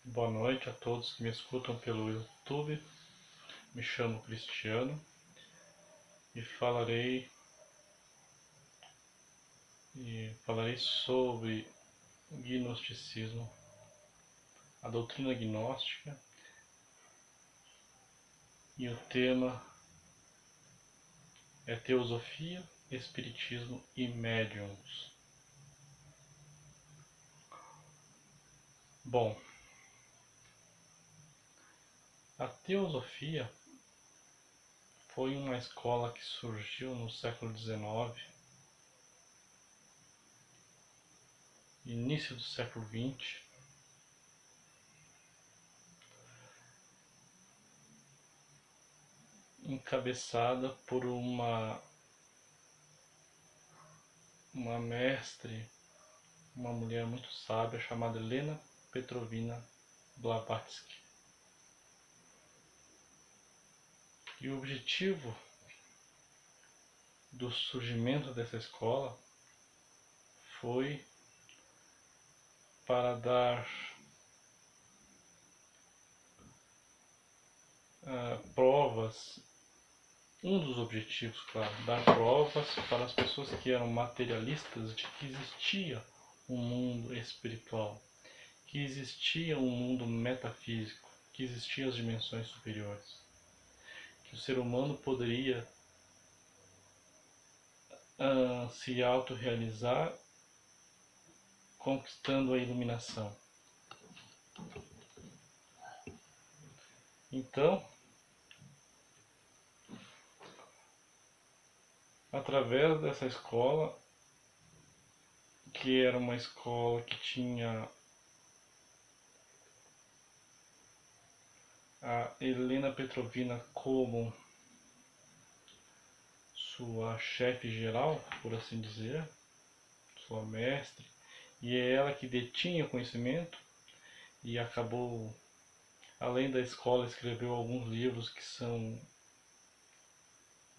Boa noite a todos que me escutam pelo YouTube. Me chamo Cristiano e falarei sobre gnosticismo, a doutrina gnóstica, e o tema é teosofia, espiritismo e médiuns. Bom, a teosofia foi uma escola que surgiu no século XIX, início do século XX, encabeçada por uma mestre, uma mulher muito sábia chamada Helena Petrovna Blavatsky. E o objetivo do surgimento dessa escola foi para dar provas, um dos objetivos, claro, dar provas para as pessoas que eram materialistas de que existia um mundo espiritual, que existia um mundo metafísico, que existiam as dimensões superiores, que o ser humano poderia se autorrealizar conquistando a iluminação. Então, através dessa escola, que era uma escola que tinha a Helena Petrovna como sua chefe geral, por assim dizer, sua mestre, e é ela que detinha o conhecimento e acabou, além da escola, escreveu alguns livros que são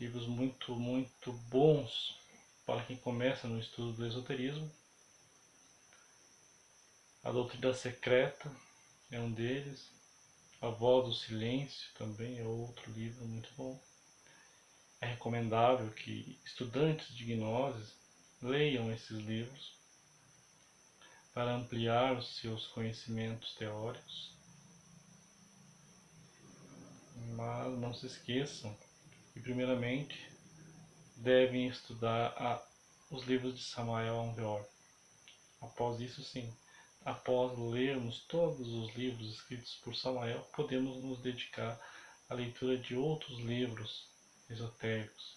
livros muito bons para quem começa no estudo do esoterismo. A Doutrina Secreta é um deles, A Voz do Silêncio também é outro livro muito bom. É recomendável que estudantes de gnose leiam esses livros para ampliar os seus conhecimentos teóricos. Mas não se esqueçam que, primeiramente, devem estudar os livros de Samael Aun Weor. Após isso, sim, após lermos todos os livros escritos por Samael, podemos nos dedicar à leitura de outros livros esotéricos,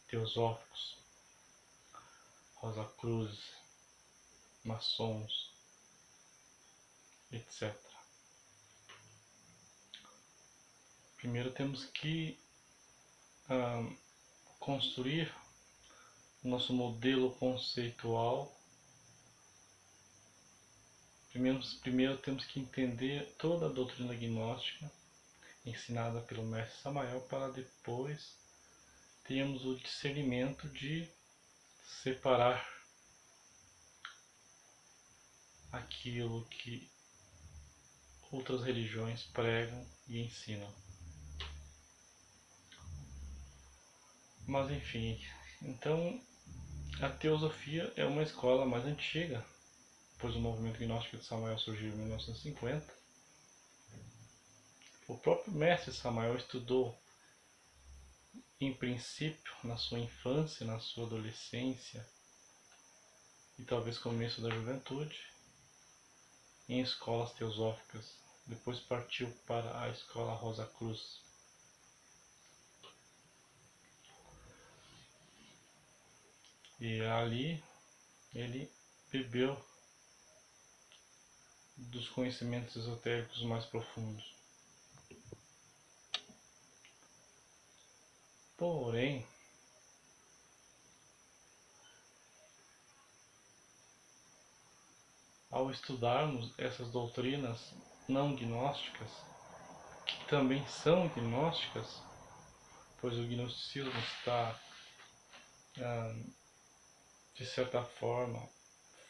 teosóficos, Rosacruzes, maçons, etc. Primeiro temos que construir o nosso modelo conceitual. Primeiro temos que entender toda a doutrina gnóstica ensinada pelo mestre Samael, para depois termos o discernimento de separar aquilo que outras religiões pregam e ensinam. Mas enfim, então a teosofia é uma escola mais antiga, pois o movimento gnóstico de Samael surgiu em 1950. O próprio mestre Samael estudou, em princípio, na sua infância, na sua adolescência e talvez começo da juventude, em escolas teosóficas. Depois partiu para a escola Rosacruz. E ali ele bebeu dos conhecimentos esotéricos mais profundos. Porém, ao estudarmos essas doutrinas não gnósticas, que também são gnósticas, pois o gnosticismo está, de certa forma,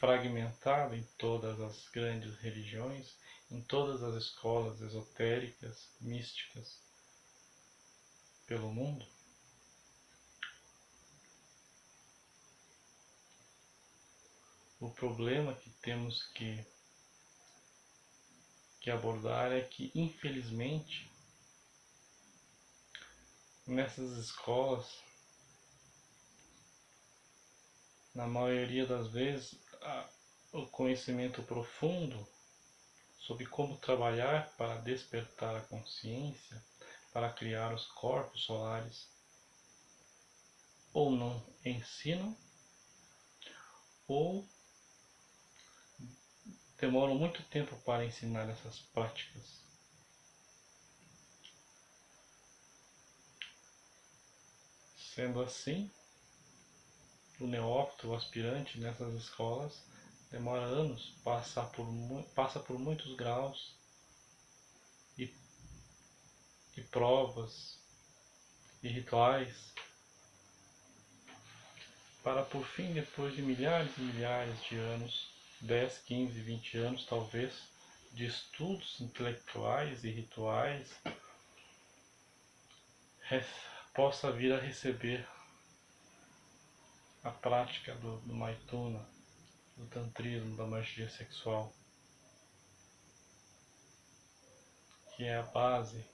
fragmentada em todas as grandes religiões, em todas as escolas esotéricas, místicas pelo mundo. O problema que temos que abordar é que, infelizmente, nessas escolas, na maioria das vezes, o conhecimento profundo sobre como trabalhar para despertar a consciência, para criar os corpos solares, ou não ensinam, ou demoram muito tempo para ensinar essas práticas. Sendo assim, o neófito, o aspirante nessas escolas, demora anos, passa por muitos graus e provas e rituais, para por fim, depois de milhares e milhares de anos, 10, 15, 20 anos talvez, de estudos intelectuais e rituais, possa vir a receber a prática do Maituna, do tantrismo, da magia sexual, que é a base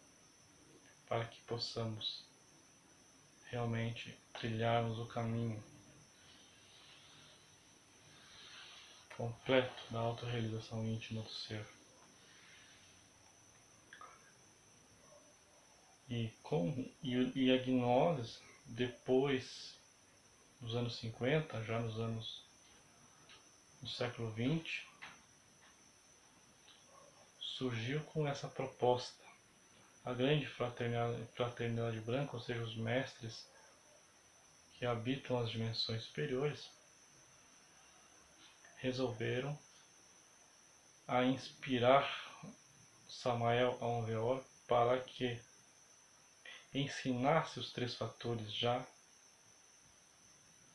para que possamos realmente trilharmos o caminho completo da autorrealização íntima do ser. E a gnose, depois dos anos 50, já no século XX, surgiu com essa proposta. A grande fraternidade branca, ou seja, os mestres que habitam as dimensões superiores, resolveram a inspirar Samael Aun Weor para que ensinasse os 3 fatores já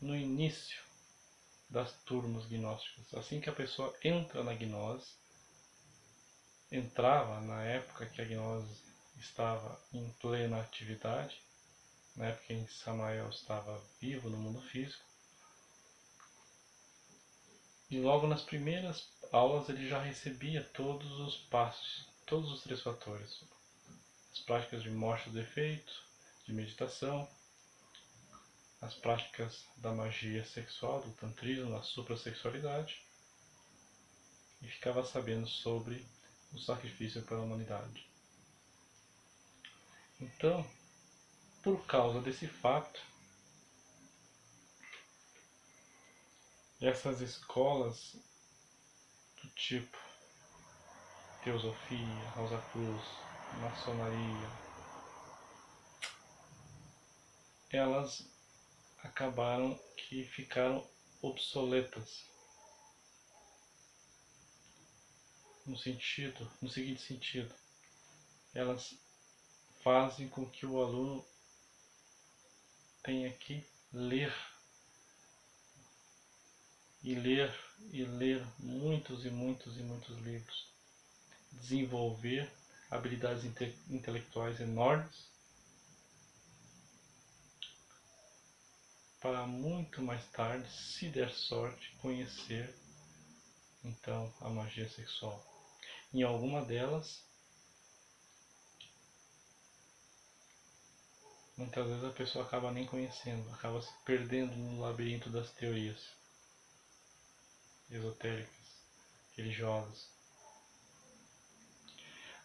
no início das turmas gnósticas. Assim que a pessoa entra na gnose, entrava na época que a gnose estava em plena atividade, na época em que Samael estava vivo no mundo físico, e logo nas primeiras aulas ele já recebia todos os passos, todos os 3 fatores, as práticas de morte do defeito, de meditação, as práticas da magia sexual, do tantrismo, da suprassexualidade, e ficava sabendo sobre o sacrifício pela humanidade. Então, por causa desse fato, essas escolas do tipo Teosofia, Rosa Cruz, Maçonaria, elas acabaram que ficaram obsoletas no seguinte sentido: elas fazem com que o aluno tenha que ler e ler e ler muitos e muitos e muitos livros, desenvolver habilidades intelectuais enormes, para muito mais tarde, se der sorte, conhecer então a magia sexual. Em alguma delas, muitas vezes a pessoa acaba nem conhecendo, acaba se perdendo no labirinto das teorias esotéricas, religiosas.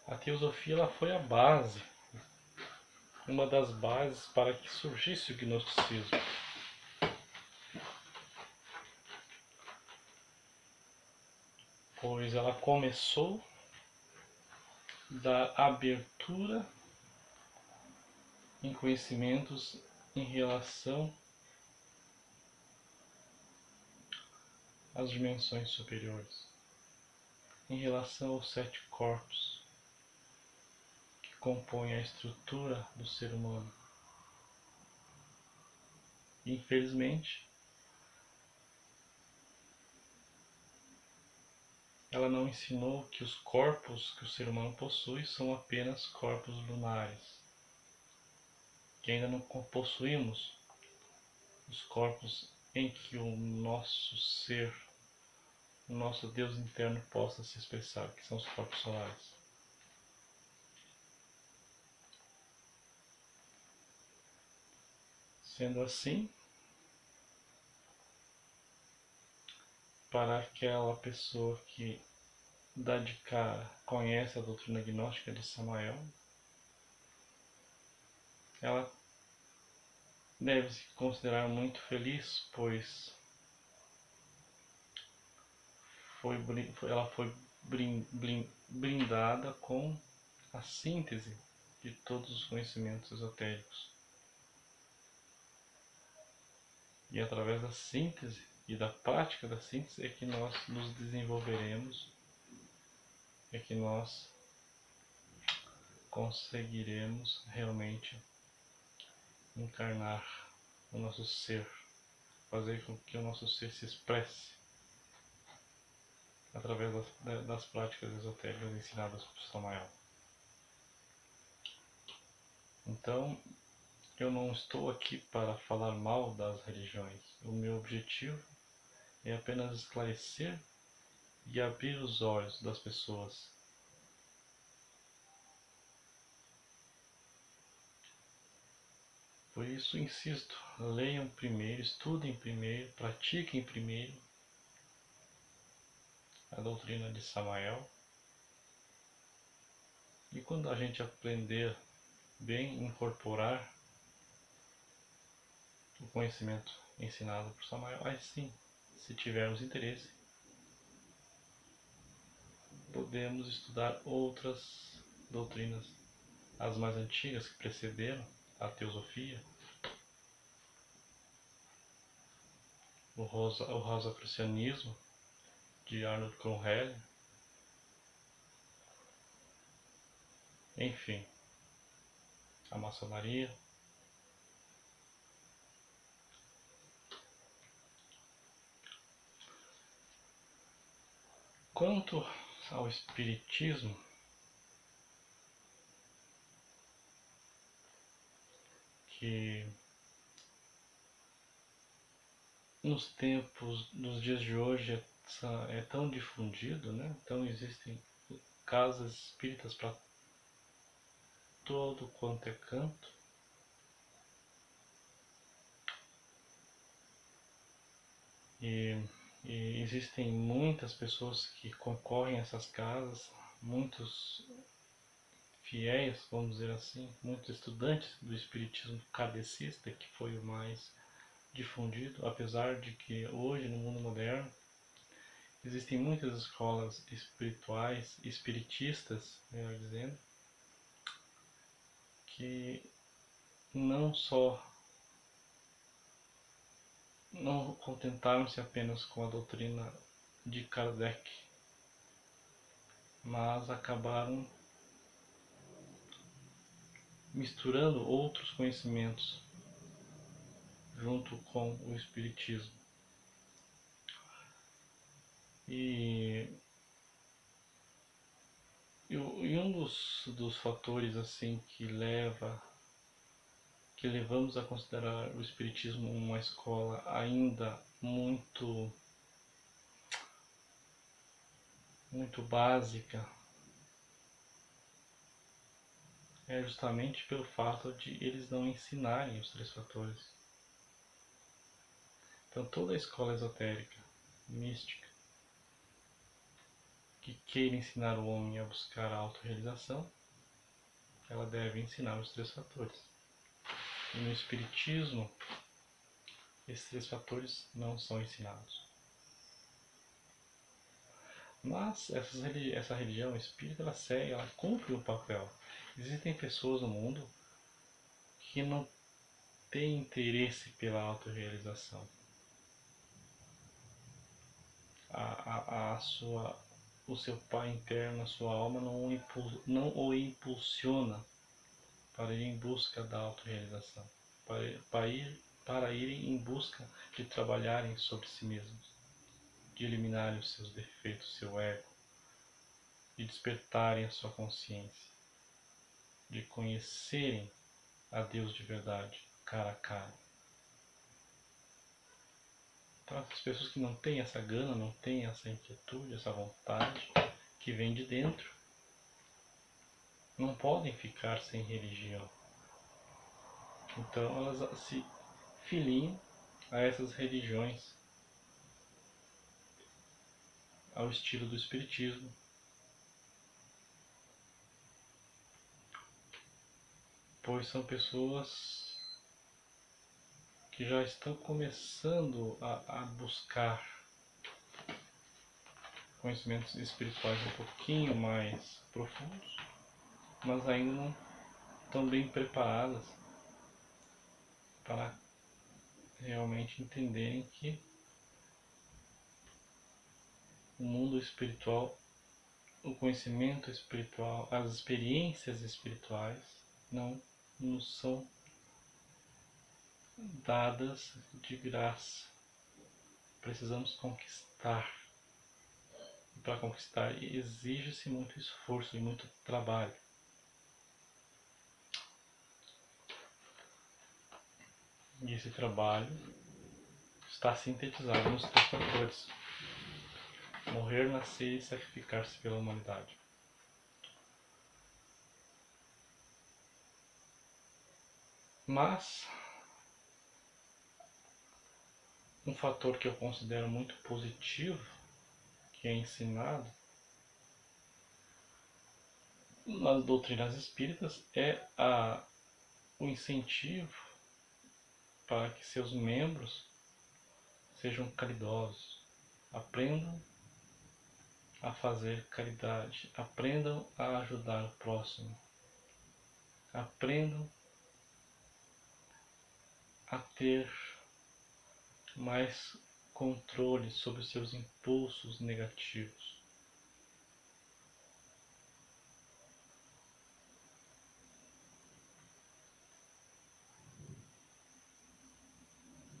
A teosofia ela foi a base, uma das bases para que surgisse o gnosticismo. Pois ela começou da abertura em conhecimentos em relação às dimensões superiores, em relação aos 7 corpos que compõem a estrutura do ser humano. Infelizmente, ela não ensinou que os corpos que o ser humano possui são apenas corpos lunares, que ainda não possuímos os corpos em que o nosso ser, o nosso Deus interno possa se expressar, que são os corpos solares. Sendo assim, para aquela pessoa que dá de cara, conhece a doutrina gnóstica de Samael, ela deve se considerar muito feliz, pois ela foi brindada com a síntese de todos os conhecimentos esotéricos. E através da síntese e da prática da síntese é que nós nos desenvolveremos, é que nós conseguiremos realmente encarnar o nosso ser, fazer com que o nosso ser se expresse através das práticas esotéricas ensinadas por Samael. Então, eu não estou aqui para falar mal das religiões. O meu objetivo é apenas esclarecer e abrir os olhos das pessoas. Por isso, insisto, leiam primeiro, estudem primeiro, pratiquem primeiro a doutrina de Samael. E quando a gente aprender bem, incorporar o conhecimento ensinado por Samael, aí sim, se tivermos interesse, podemos estudar outras doutrinas, as mais antigas que precederam a teosofia, o rosacrucianismo de Arnold Cohn-Heller, enfim, a maçonaria. Quanto ao espiritismo, que nos dias de hoje é tão difundido, né? Então existem casas espíritas para todo quanto é canto. E existem muitas pessoas que concorrem a essas casas, muitos fiéis, vamos dizer assim, muitos estudantes do espiritismo kardecista, que foi o mais difundido, apesar de que hoje no mundo moderno existem muitas escolas espirituais, espiritistas, melhor dizendo, que não contentaram-se apenas com a doutrina de Kardec, mas acabaram misturando outros conhecimentos junto com o espiritismo. E um dos fatores assim que levamos a considerar o espiritismo uma escola ainda muito básica é justamente pelo fato de eles não ensinarem os 3 fatores. Então toda a escola esotérica, mística, que queira ensinar o homem a buscar a autorrealização, ela deve ensinar os 3 fatores. E no espiritismo, esses 3 fatores não são ensinados. Mas essa religião espírita, ela segue, ela cumpre um papel. Existem pessoas no mundo que não têm interesse pela autorrealização. O seu pai interno, a sua alma não o impulsiona para ir em busca da autorrealização, para irem em busca de trabalharem sobre si mesmos, de eliminarem os seus defeitos, seu ego, de despertarem a sua consciência, de conhecerem a Deus de verdade, cara a cara. Então essas pessoas que não têm essa gana, não têm essa inquietude, essa vontade que vem de dentro, não podem ficar sem religião. Então elas se filiam a essas religiões, ao estilo do espiritismo. Pois são pessoas que já estão começando a buscar conhecimentos espirituais um pouquinho mais profundos, mas ainda não estão bem preparadas para realmente entenderem que o mundo espiritual, o conhecimento espiritual, as experiências espirituais não nos são dadas de graça. Precisamos conquistar. E para conquistar exige-se muito esforço e muito trabalho. E esse trabalho está sintetizado nos 3 fatores: morrer, nascer e sacrificar-se pela humanidade. Mas um fator que eu considero muito positivo, que é ensinado nas doutrinas espíritas, é o incentivo para que seus membros sejam caridosos, aprendam a fazer caridade, aprendam a ajudar o próximo, aprendam a ter mais controle sobre os seus impulsos negativos.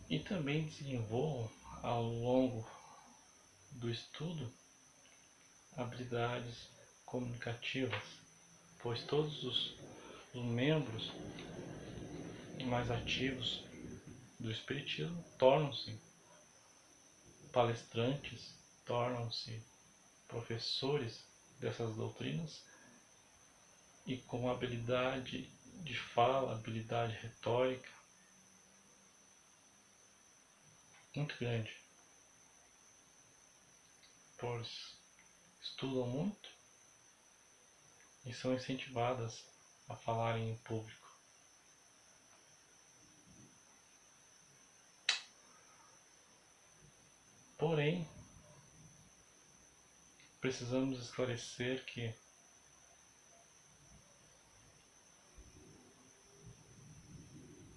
E também desenvolvam ao longo do estudo habilidades comunicativas, pois todos os membros mais ativos do Espiritismo tornam-se palestrantes, tornam-se professores dessas doutrinas e com habilidade de fala, habilidade retórica muito grande, pois estudam muito e são incentivadas a falarem em público. Porém, precisamos esclarecer que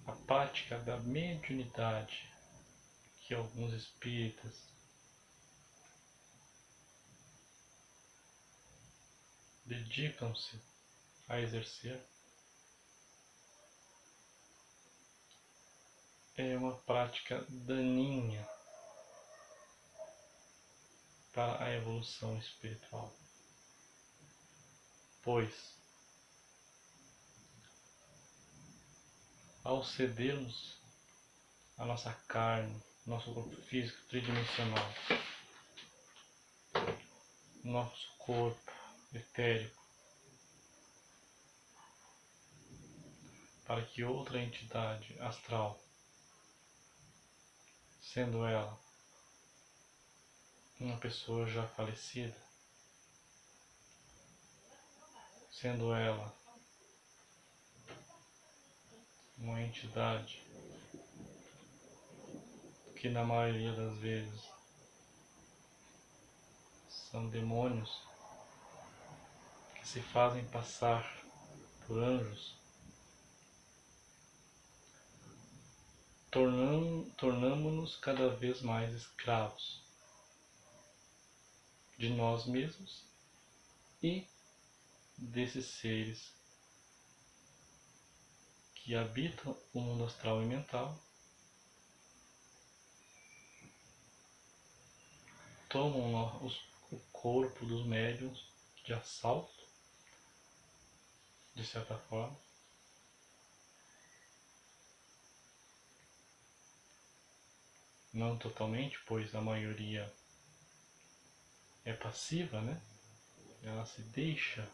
a prática da mediunidade que alguns espíritas dedicam-se a exercer é uma prática daninha para a evolução espiritual, pois ao cedermos a nossa carne, nosso corpo físico tridimensional, nosso corpo etérico, para que outra entidade astral, sendo ela uma pessoa já falecida, sendo ela uma entidade que na maioria das vezes são demônios que se fazem passar por anjos, tornamo-nos cada vez mais escravos de nós mesmos e desses seres que habitam o mundo astral e mental, tomam o corpo dos médiuns de assalto, de certa forma. Não totalmente, pois a maioria é passiva, né? Ela se deixa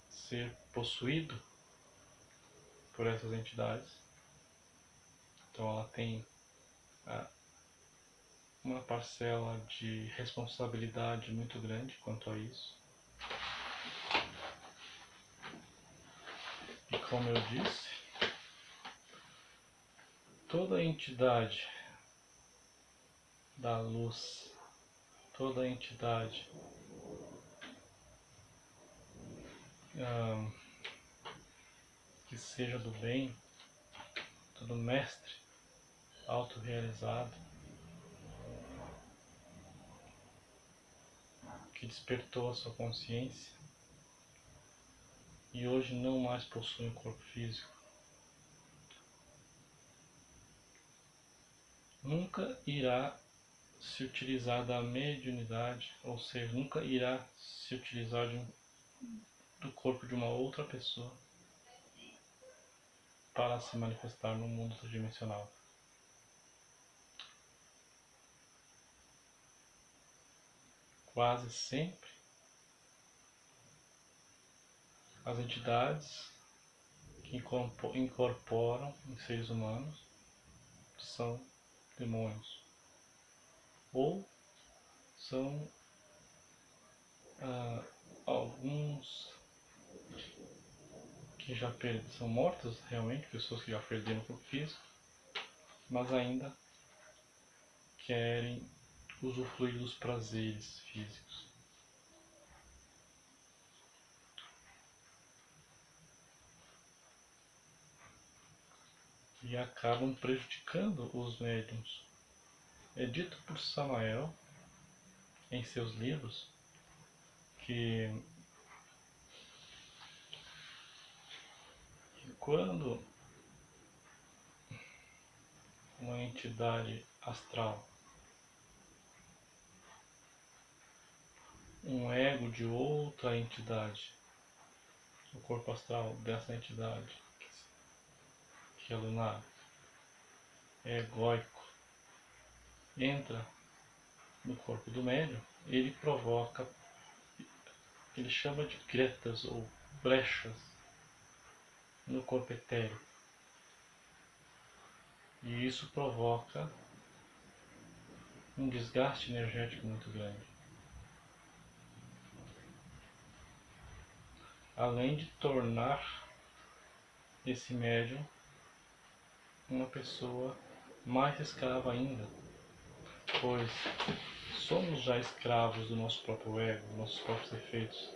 ser possuído por essas entidades. Então ela tem uma parcela de responsabilidade muito grande quanto a isso. E como eu disse, toda entidade da luz, toda entidade que seja do bem, todo mestre autorrealizado, que despertou a sua consciência e hoje não mais possui um corpo físico, nunca irá se utilizar da mediunidade, ou seja, nunca irá se utilizar do corpo de uma outra pessoa para se manifestar no mundo tridimensional. Quase sempre as entidades que incorporam em seres humanos são demônios, ou são alguns que já são mortos realmente, pessoas que já perderam o corpo físico, mas ainda querem usufruir dos prazeres físicos. E acabam prejudicando os médiuns. É dito por Samael em seus livros que quando uma entidade astral, um ego de outra entidade, o corpo astral dessa entidade, que é lunar, é egóico, entra no corpo do médium, ele provoca, ele chama de gretas ou brechas no corpo etéreo. E isso provoca um desgaste energético muito grande. Além de tornar esse médium uma pessoa mais escrava ainda, pois somos já escravos do nosso próprio ego, dos nossos próprios efeitos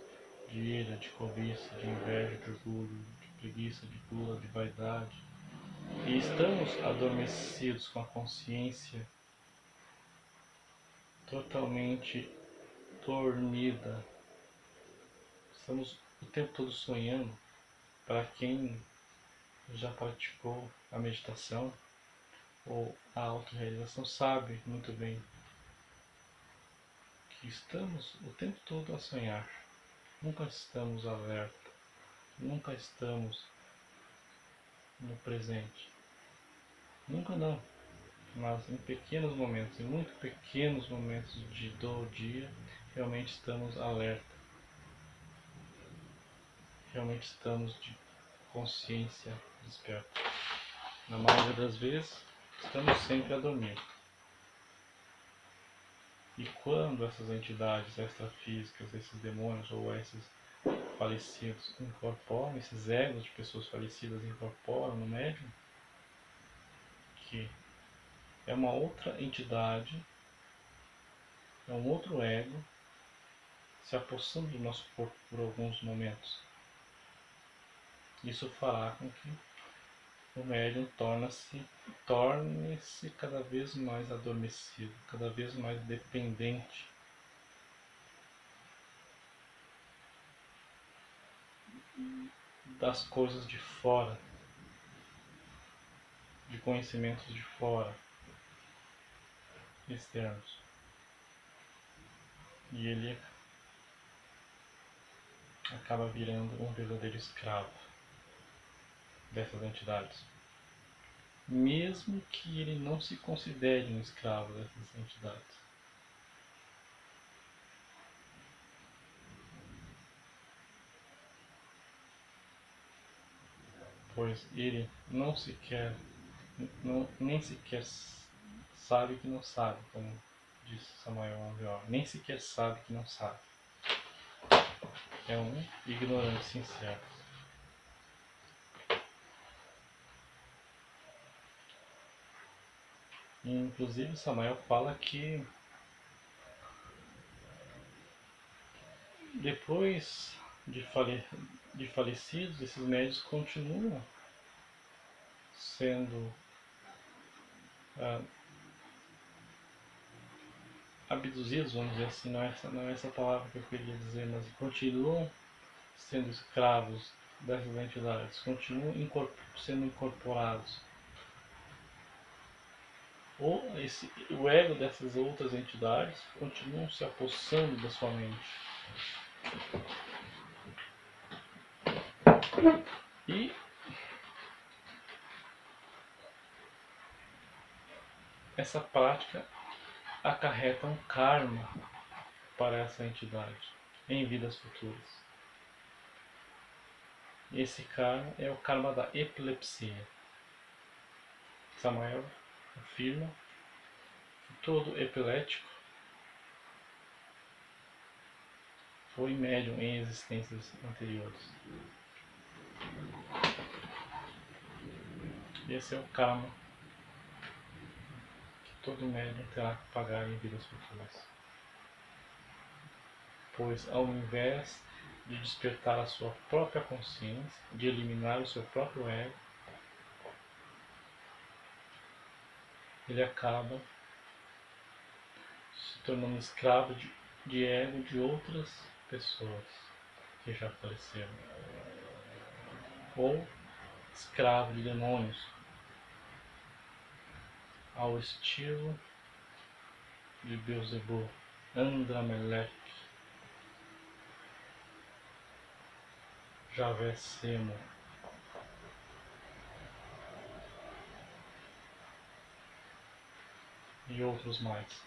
de ira, de cobiça, de inveja, de orgulho, de preguiça, de gula, de vaidade. E estamos adormecidos com a consciência totalmente dormida. Estamos o tempo todo sonhando. Para quem já praticou a meditação ou a autorrealização sabe muito bem que estamos o tempo todo a sonhar. Nunca estamos alerta, nunca estamos no presente. Nunca não, mas em pequenos momentos, em muito pequenos momentos do dia, realmente estamos alerta. Realmente estamos de consciência desperta. Na maioria das vezes, estamos sempre a dormir. E quando essas entidades extrafísicas, esses demônios ou esses falecidos incorporam, esses egos de pessoas falecidas incorporam no médium, que é uma outra entidade, é um outro ego se apossando do nosso corpo por alguns momentos. Isso fará com que o médium torne-se cada vez mais adormecido, cada vez mais dependente das coisas de fora, de conhecimentos de fora, externos. E ele acaba virando um verdadeiro escravo dessas entidades. Mesmo que ele não se considere um escravo dessas entidades. Pois ele nem sequer sabe que não sabe, como disse Samael Aunveor, nem sequer sabe que não sabe. É um ignorante sincero. E, inclusive Samael fala que depois de falecidos, esses médios continuam sendo abduzidos, vamos dizer assim, não é essa palavra que eu queria dizer, mas continuam sendo escravos dessas entidades, continuam sendo incorporados. Ou o ego dessas outras entidades continuam se apossando da sua mente. E essa prática acarreta um karma para essa entidade em vidas futuras. Esse karma é o karma da epilepsia. Samael afirma que todo epilético foi médium em existências anteriores. Esse é o karma que todo médium terá que pagar em vidas futuras. Pois ao invés de despertar a sua própria consciência, de eliminar o seu próprio ego, ele acaba se tornando escravo de ego de outras pessoas que já faleceram, ou escravo de demônios, ao estilo de Beelzebub, Andramelech, Javé Semo, e outros mais.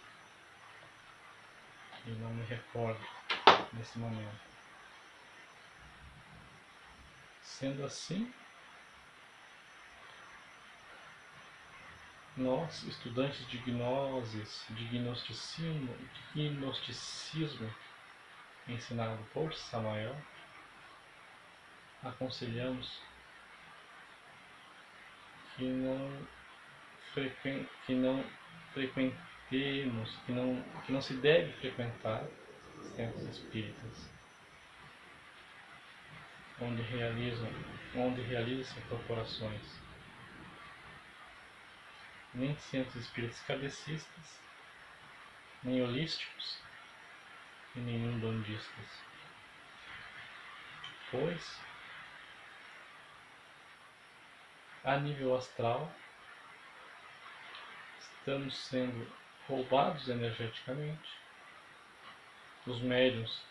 E não me recordo nesse momento. Sendo assim, nós, estudantes de gnoses, de gnosticismo ensinado por Samael, aconselhamos que não frequentemos, que não se deve frequentar centros espíritas onde realizam-se corporações, nem centros espíritas kardecistas, nem holísticos e nem umbandistas, pois a nível astral estamos sendo roubados energeticamente, os médiuns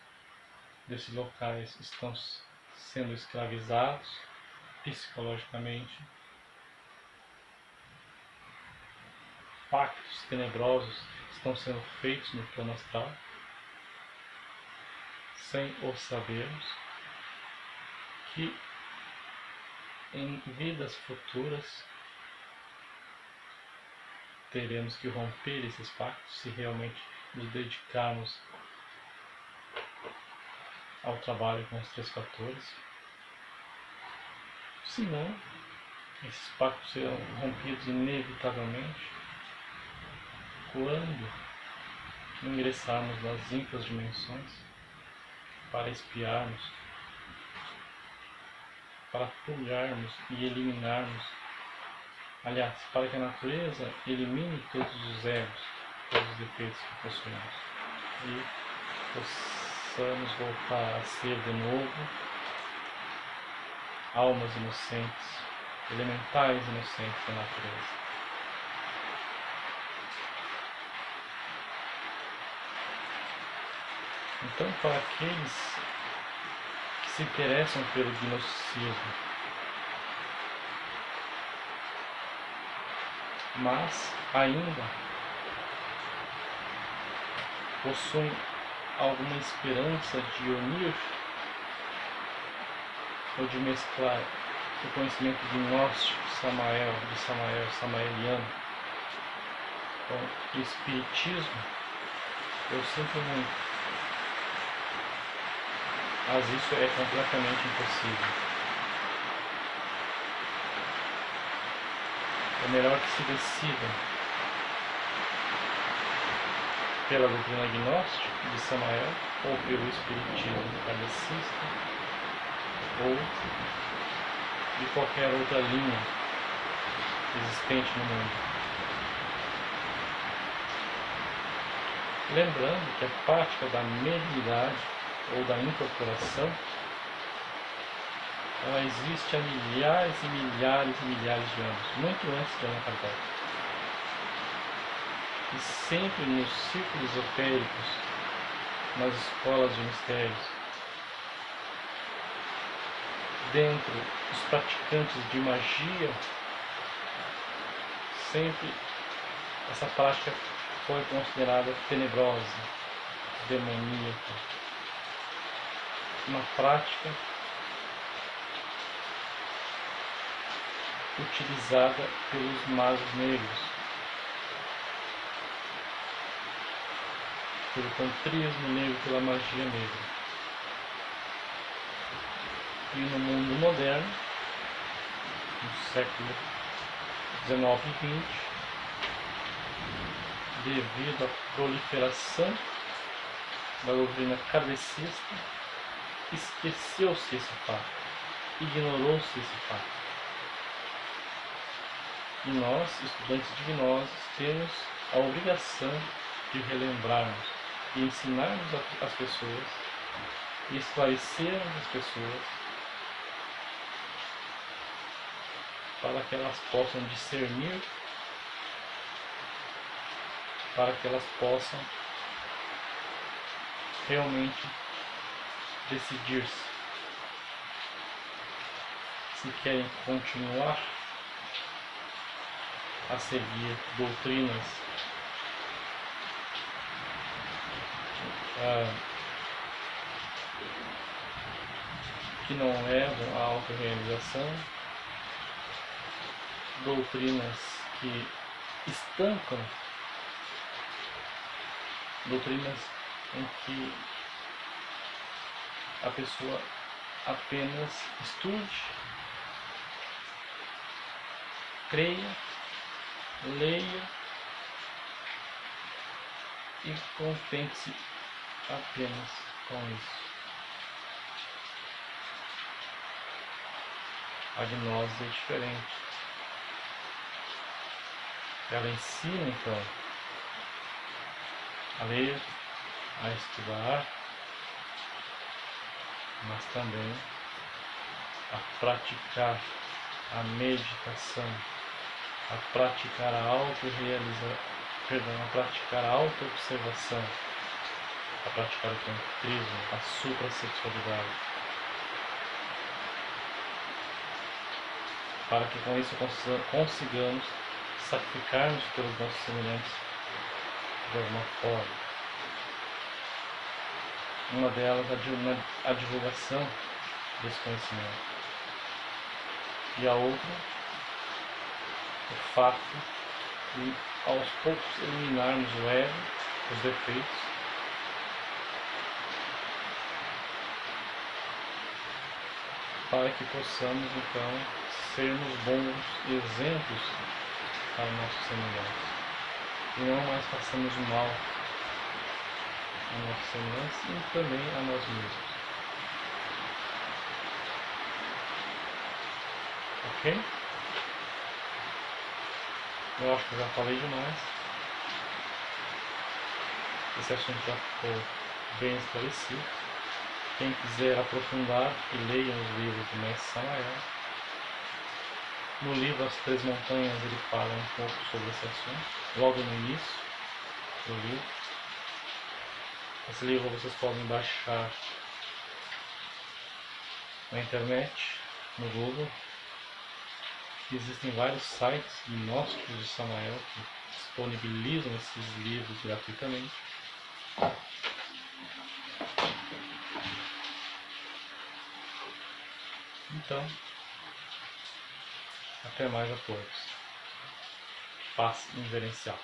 desses locais estão sendo escravizados psicologicamente, pactos tenebrosos estão sendo feitos no plano astral, sem o sabermos, que em vidas futuras teremos que romper esses pactos se realmente nos dedicarmos ao trabalho com os 3 fatores. Senão, esses pactos serão rompidos inevitavelmente quando ingressarmos nas infras dimensões para espiarmos, para purgarmos e eliminarmos, aliás, para que a natureza elimine todos os egos, todos os defeitos que possuímos e possamos voltar a ser de novo almas inocentes, elementais inocentes da natureza. Então, para aqueles que se interessam pelo gnosticismo, mas ainda possuem alguma esperança de unir ou de mesclar o conhecimento gnóstico samaeliano com o espiritismo, eu sinto muito. Mas isso é completamente impossível. É melhor que se decida pela doutrina gnóstica de Samael, ou pelo espiritismo kardecista, ou de qualquer outra linha existente no mundo. Lembrando que a prática da mediunidade ou da incorporação, ela existe há milhares e milhares e milhares de anos, muito antes de Allan Kardec. E sempre nos círculos esotéricos, nas escolas de mistérios, dentre os praticantes de magia, sempre essa prática foi considerada tenebrosa, demoníaca, uma prática utilizada pelos magos negros, pelo tantrismo negro, pela magia negra. E no mundo moderno, no século XIX e XX, devido à proliferação da doutrina kardecista, esqueceu-se esse fato, ignorou-se esse fato. E nós, estudantes de gnose, temos a obrigação de relembrarmos e ensinarmos as pessoas e esclarecermos as pessoas para que elas possam discernir, para que elas possam realmente decidir-se se querem continuar a seguir doutrinas que não levam à autorrealização, doutrinas que estancam, doutrinas em que a pessoa apenas estude, creia, leia e contente-se apenas com isso. A gnose é diferente. Ela ensina então a ler, a estudar, mas também a praticar a meditação, a praticar a a praticar a auto-observação, a praticar o tantrismo, a suprassexualidade, para que com isso consigamos sacrificar-nos pelos nossos semelhantes de alguma forma. Uma delas a divulgação desse conhecimento, e a outra o fato de aos poucos eliminarmos o ego, os defeitos, para que possamos então sermos bons exemplos para nossos semelhantes e não mais façamos mal a nossos semelhantes e também a nós mesmos. Ok? Eu acho que eu já falei demais. Esse assunto já ficou bem esclarecido. Quem quiser aprofundar, que leia os livros do Mestre Samael. No livro As Três Montanhas ele fala um pouco sobre esse assunto, logo no início do livro. Esse livro vocês podem baixar na internet, no Google. Existem vários sites gnósticos de Samael que disponibilizam esses livros gratuitamente. Então, até mais a todos. Paz inverencial.